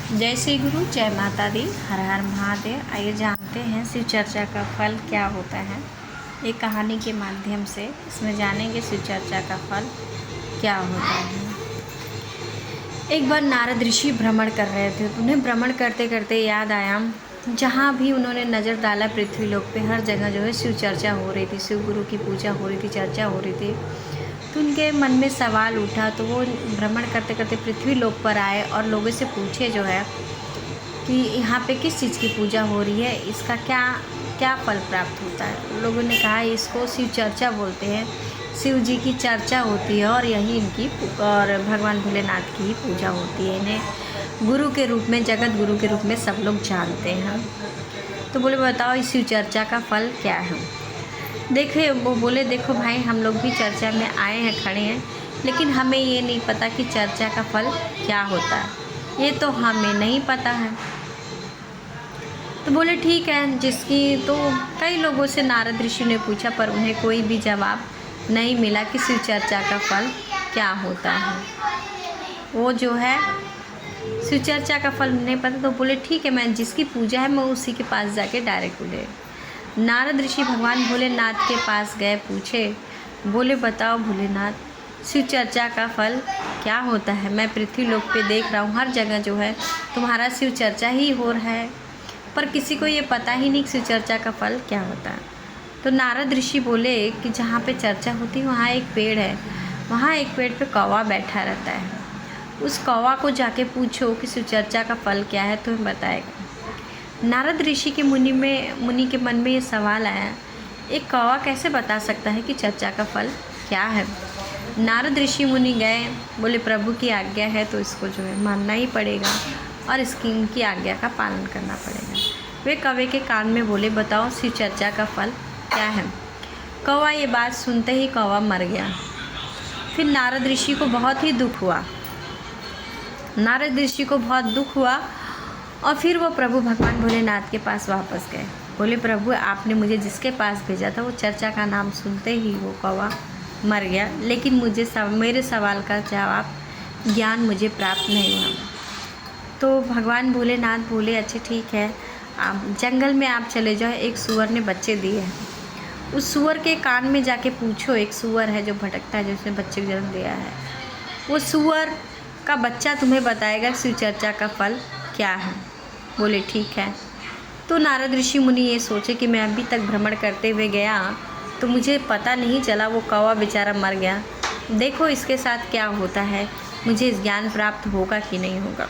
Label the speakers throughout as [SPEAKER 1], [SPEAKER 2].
[SPEAKER 1] जय श्री गुरु, जय माता दी, हर हर महादेव। आइए जानते हैं शिव चर्चा का फल क्या होता है। एक कहानी के माध्यम से इसमें जानेंगे शिव चर्चा का फल क्या होता है। एक बार नारद ऋषि भ्रमण कर रहे थे, तो उन्हें भ्रमण करते करते याद आया, जहाँ भी उन्होंने नज़र डाला पृथ्वी लोक पे हर जगह जो है शिव चर्चा हो रही थी, शिव गुरु की पूजा हो रही थी, चर्चा हो रही थी। तो उनके मन में सवाल उठा, तो वो भ्रमण करते करते पृथ्वी लोक पर आए और लोगों से पूछे जो है कि यहाँ पे किस चीज़ की पूजा हो रही है, इसका क्या क्या फल प्राप्त होता है। लोगों ने कहा इसको शिव चर्चा बोलते हैं, शिव जी की चर्चा होती है और यही इनकी और भगवान भोलेनाथ की ही पूजा होती है। इन्हें गुरु के रूप में, जगत गुरु के रूप में सब लोग जानते हैं। तो बोले बताओ इस शिव चर्चा का फल क्या है। देखे वो बोले देखो भाई, हम लोग भी चर्चा में आए हैं, खड़े हैं, लेकिन हमें ये नहीं पता कि चर्चा का फल क्या होता है, ये तो हमें नहीं पता है। तो बोले ठीक है, जिसकी तो कई लोगों से नारद ऋषि ने पूछा, पर उन्हें कोई भी जवाब नहीं मिला कि शिव चर्चा का फल क्या होता है। वो जो है शिव चर्चा का फल नहीं पता। तो बोले ठीक है, मैं जिसकी पूजा है मैं उसी के पास जाके डायरेक्ट बोले। नारद ऋषि भगवान भोलेनाथ के पास गए, पूछे, बोले बताओ भोलेनाथ, शिव चर्चा का फल क्या होता है। मैं पृथ्वी लोक पे देख रहा हूँ हर जगह जो है तुम्हारा शिव चर्चा ही हो रहा है, पर किसी को ये पता ही नहीं कि शिव चर्चा का फल क्या होता है। तो नारद ऋषि बोले कि जहाँ पे चर्चा होती है वहाँ एक पेड़ है, वहाँ एक पेड़ पे कौवा बैठा रहता है, उस कौवा को जाके पूछो कि शिव चर्चा का फल क्या है, तुम्हें बताएगा। नारद ऋषि के मुनि के मन में ये सवाल आया, एक कौवा कैसे बता सकता है कि चर्चा का फल क्या है। नारद ऋषि मुनि गए, बोले प्रभु की आज्ञा है तो इसको जो है मानना ही पड़ेगा और इनकी आज्ञा का पालन करना पड़ेगा। वे कौवे के कान में बोले बताओ शिव चर्चा का फल क्या है। कौवा ये बात सुनते ही कौवा मर गया। फिर नारद ऋषि को बहुत ही दुख हुआ, नारद ऋषि को बहुत दुख हुआ और फिर वो प्रभु भगवान भोलेनाथ के पास वापस गए। बोले प्रभु, आपने मुझे जिसके पास भेजा था वो चर्चा का नाम सुनते ही वो कौवा मर गया, लेकिन मुझे मेरे सवाल का जवाब ज्ञान मुझे प्राप्त नहीं हुआ। तो भगवान भोलेनाथ बोले अच्छा ठीक है, आप जंगल में आप चले जाओ, एक सूअर ने बच्चे दिए हैं, उस सूअर के कान में जाके पूछो, एक सूअर है जो भटकता है, जो उसने बच्चे को जन्म दिया है, वो सूअर का बच्चा तुम्हें बताएगा शिव चर्चा का फल क्या है। बोले ठीक है। तो नारद ऋषि मुनि ये सोचे कि मैं अभी तक भ्रमण करते हुए गया तो मुझे पता नहीं चला, वो कौवा बेचारा मर गया, देखो इसके साथ क्या होता है, मुझे इस ज्ञान प्राप्त होगा कि नहीं होगा।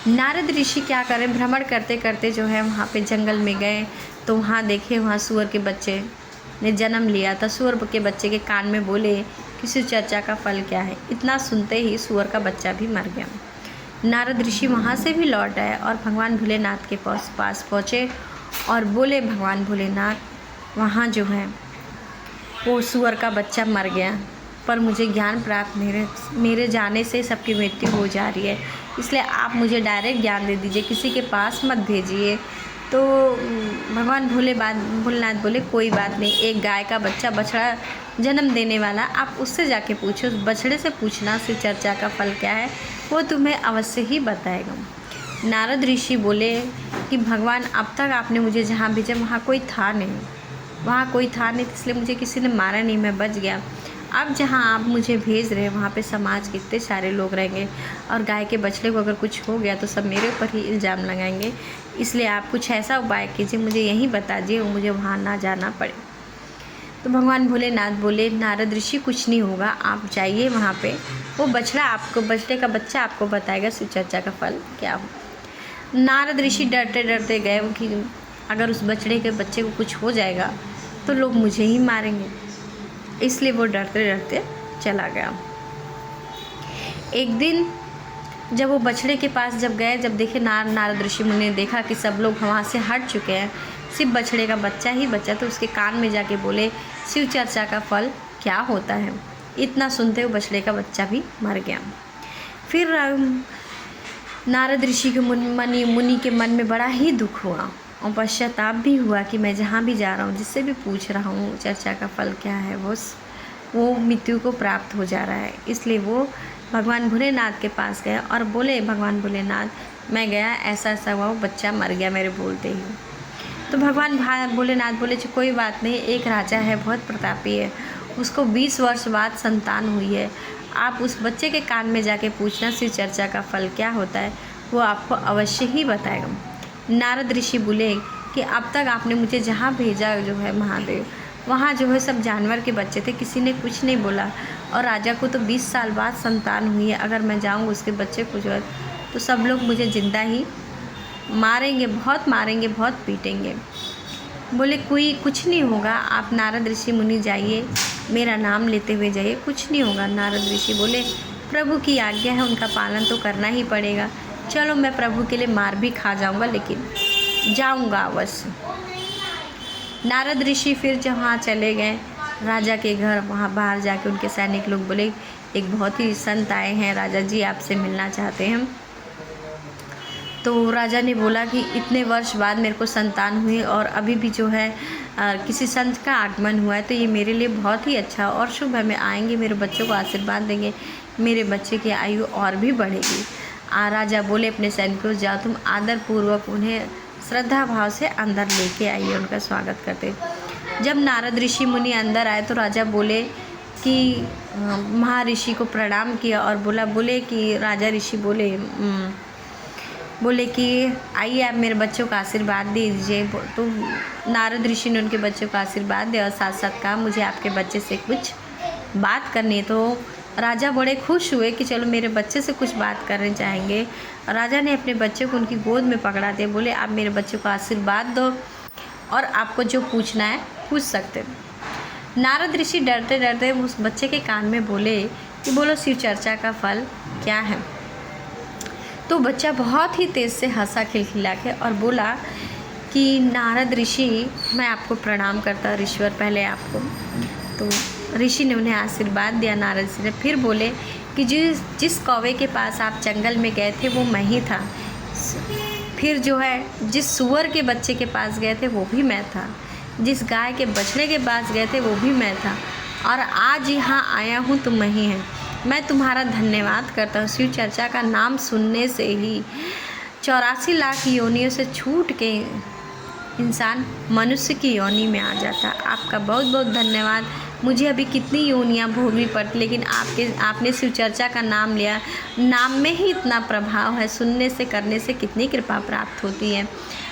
[SPEAKER 1] नारद ऋषि क्या करें, भ्रमण करते करते जो है वहाँ पे जंगल में गए, तो वहाँ देखे वहाँ सूअर के बच्चे ने जन्म लिया था। सूअर के बच्चे के कान में बोले कि शिव चर्चा का फल क्या है। इतना सुनते ही सूअर का बच्चा भी मर गया। नारद ऋषि वहाँ से भी लौट आए और भगवान भोलेनाथ के पास पहुँचे और बोले भगवान भोलेनाथ, वहाँ जो है वो सूअर का बच्चा मर गया, पर मुझे ज्ञान प्राप्त नहीं रहे, मेरे जाने से सबकी मृत्यु हो जा रही है, इसलिए आप मुझे डायरेक्ट ज्ञान दे दीजिए, किसी के पास मत भेजिए। तो भगवान भोलेनाथ बोले कोई बात नहीं, एक गाय का बच्चा बछड़ा जन्म देने वाला, आप उससे जाके पूछो, उस बछड़े से पूछना शिव चर्चा का फल क्या है, वो तुम्हें अवश्य ही बताएगा। नारद ऋषि बोले कि भगवान अब तक आपने मुझे जहाँ भेजा वहाँ कोई था नहीं, वहाँ कोई था नहीं, इसलिए मुझे किसी ने मारा नहीं, मैं बच गया। अब जहाँ आप मुझे भेज रहे हैं वहाँ पे समाज के इतने सारे लोग रहेंगे और गाय के बछड़े को अगर कुछ हो गया तो सब मेरे ऊपर ही इल्ज़ाम लगाएंगे, इसलिए आप कुछ ऐसा उपाय कीजिए, मुझे यहीं बता दीजिए, मुझे वहाँ ना जाना पड़े। तो भगवान भोलेनाथ बोले नारद ऋषि कुछ नहीं होगा, आप जाइए वहाँ पे, वो बछड़े का बच्चा आपको बताएगा शिव चर्चा का फल क्या हो। नारद ऋषि डरते डरते गए कि अगर उस बछड़े के बच्चे को कुछ हो जाएगा तो लोग मुझे ही मारेंगे, इसलिए वो डरते डरते चला गया। एक दिन जब वो बछड़े के पास जब गए, जब देखे नारद ऋषि मुनि ने देखा कि सब लोग वहाँ से हट चुके हैं, सिर्फ बछड़े का बच्चा ही बचा, तो उसके कान में जाके बोले शिव चर्चा का फल क्या होता है। इतना सुनते हुए बछड़े का बच्चा भी मर गया। फिर नारद ऋषि के मुनि के मन में बड़ा ही दुख हुआ और पश्चाताप भी हुआ कि मैं जहाँ भी जा रहा हूँ, जिससे भी पूछ रहा हूँ चर्चा का फल क्या है, वो मृत्यु को प्राप्त हो जा रहा है, इसलिए वो भगवान भोलेनाथ के पास गए और बोले, भगवान भोलेनाथ मैं गया, ऐसा ऐसा हुआ, वो बच्चा मर गया मेरे बोलते ही। तो भगवान भोलेनाथ बोले, कोई बात नहीं, एक राजा है बहुत प्रतापी है, उसको 20 वर्ष बाद संतान हुई है, आप उस बच्चे के कान में जाके पूछना शिव चर्चा का फल क्या होता है, वो आपको अवश्य ही बताएगा। नारद ऋषि बोले कि अब तक आपने मुझे जहाँ भेजा जो है महादेव, वहाँ जो है सब जानवर के बच्चे थे, किसी ने कुछ नहीं बोला, और राजा को तो 20 साल बाद संतान हुई है, अगर मैं जाऊँ उसके बच्चे को जो है तो सब लोग मुझे ज़िंदा ही मारेंगे, बहुत पीटेंगे। बोले कोई कुछ नहीं होगा, आप नारद ऋषि मुनि जाइए, मेरा नाम लेते हुए जाइए, कुछ नहीं होगा। नारद ऋषि बोले प्रभु की आज्ञा है, उनका पालन तो करना ही पड़ेगा, चलो मैं प्रभु के लिए मार भी खा जाऊंगा, लेकिन जाऊंगा अवश्य। नारद ऋषि फिर जहाँ चले गए राजा के घर, वहाँ बाहर जाके उनके सैनिक लोग बोले एक बहुत ही संत आए हैं, राजा जी आपसे मिलना चाहते हैं। तो राजा ने बोला कि इतने वर्ष बाद मेरे को संतान हुई और अभी भी जो है किसी संत का आगमन हुआ है, तो ये मेरे लिए बहुत ही अच्छा और शुभ है, मैं आएंगे, मेरे बच्चों को आशीर्वाद देंगे, मेरे बच्चे की आयु और भी बढ़ेगी। राजा बोले अपने सैनिकों जाओ तुम आदरपूर्वक उन्हें श्रद्धा भाव से अंदर लेके आइए, उनका स्वागत करते। जब नारद ऋषि मुनि अंदर आए तो राजा बोले कि महर्षि को प्रणाम किया और बोले कि राजा ऋषि बोले कि आइए आप मेरे बच्चों का आशीर्वाद दीजिए। तो नारद ऋषि ने उनके बच्चों का आशीर्वाद दिया और साथ साथ कहा मुझे आपके बच्चे से कुछ बात करनी है। तो राजा बड़े खुश हुए कि चलो मेरे बच्चे से कुछ बात करने चाहेंगे। राजा ने अपने बच्चे को उनकी गोद में पकड़ा दिया, बोले आप मेरे बच्चे को आशीर्वाद दो और आपको जो पूछना है पूछ सकते। नारद ऋषि डरते डरते उस बच्चे के कान में बोले कि बोलो शिव चर्चा का फल क्या है। तो बच्चा बहुत ही तेज़ से हंसा खिलखिला के और बोला कि नारद ऋषि मैं आपको प्रणाम करता हूँ, ईश्वर पहले आपको। तो ऋषि ने उन्हें आशीर्वाद दिया। नारद ऋषि ने फिर बोले कि जिस कौवे के पास आप जंगल में गए थे वो मैं ही था, फिर जो है जिस सूअर के बच्चे के पास गए थे वो भी मैं था, जिस गाय के बछड़े के पास गए थे वो भी मैं था, और आज यहाँ आया हूँ तो मैं ही है। मैं तुम्हारा धन्यवाद करता हूँ। शिव चर्चा का नाम सुनने से ही 84 लाख योनियों से छूट के इंसान मनुष्य की योनि में आ जाता। आपका बहुत बहुत धन्यवाद। मुझे अभी कितनी योनियाँ भोगनी पड़ती, लेकिन आपने शिव चर्चा का नाम लिया, नाम में ही इतना प्रभाव है, सुनने से करने से कितनी कृपा प्राप्त होती है।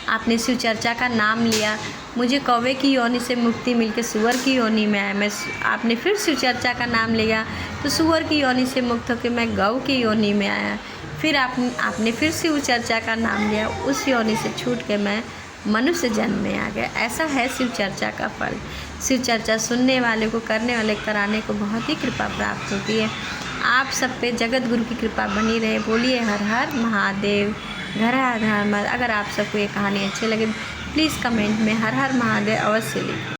[SPEAKER 1] आपने शिव चर्चा का नाम लिया, मुझे कौवे की योनि से मुक्ति मिलके सूअर की योनि में आया। आपने फिर शिव चर्चा का नाम लिया तो सूअर की योनि से मुक्त होकर मैं गौ की योनि में आया। फिर आपने फिर शिव चर्चा का नाम लिया, उस योनि से छूट के मैं मनुष्य जन्म में आ गया। ऐसा है शिव चर्चा का फल। शिव चर्चा सुनने वाले को, करने वाले, कराने को बहुत ही कृपा प्राप्त होती है। आप सब पे जगत गुरु की कृपा बनी रहे। बोलिए हर हर महादेव, घर हर हर। अगर आप सबको ये कहानी अच्छी लगे प्लीज़ कमेंट में हर हर महादेव अवश्य लिखें।